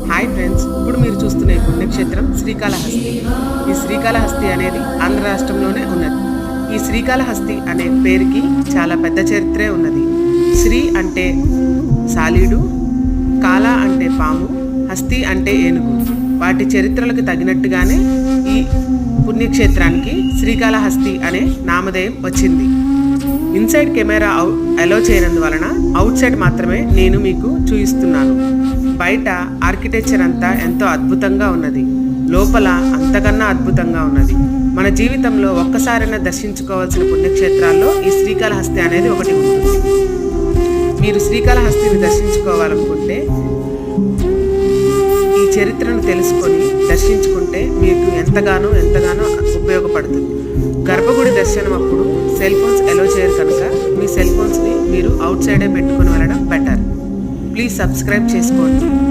Hi friends, ఇప్పుడు మీరు చూస్తున్న ఈ పుణ్యక్షేత్రం శ్రీకాళహస్తి. ఈ శ్రీకాళహస్తి అనేది ఆంధ్ర రాష్ట్రంలోనే ఉన్నది. ఈ శ్రీకాళహస్తి అనే పేరుకి చాలా పెద్ద చరిత్రే ఉన్నది. శ్రీ అంటే సాలీడు, కాళ అంటే పాము, హస్తి అంటే ఏనుగు. వాటి చరిత్రలకు తగినట్టుగానే ఈ పుణ్యక్షేత్రానికి శ్రీకాళహస్తి అనే నామధేయం వచ్చింది. ఇన్సైడ్ కెమెరా అలో చేయనందువలన అవుట్ సైడ్ మాత్రమే నేను మీకు చూపిస్తున్నాను. బయట ఆర్కిటెక్చర్ అంతా ఎంతో అద్భుతంగా ఉన్నది, లోపల అంతకన్నా అద్భుతంగా ఉన్నది. మన జీవితంలో ఒక్కసారైనా దర్శించుకోవాల్సిన పుణ్యక్షేత్రాల్లో ఈ శ్రీకాళహస్తి అనేది ఒకటి ఉంటుంది. మీరు శ్రీకాళహస్తిని దర్శించుకోవాలనుకుంటే ఈ చరిత్రను తెలుసుకొని దర్శించుకుంటే మీకు ఎంతగానో ఉపయోగపడుతుంది. గర్భగుడి దర్శనం అప్పుడు సెల్ ఫోన్స్ అలో చేయరు కనుక మీ సెల్ ఫోన్స్ని మీరు అవుట్ సైడే పెట్టుకుని వెళ్ళడం బెటర్. ప్లీజ్ సబ్స్క్రైబ్ చేసుకోండి.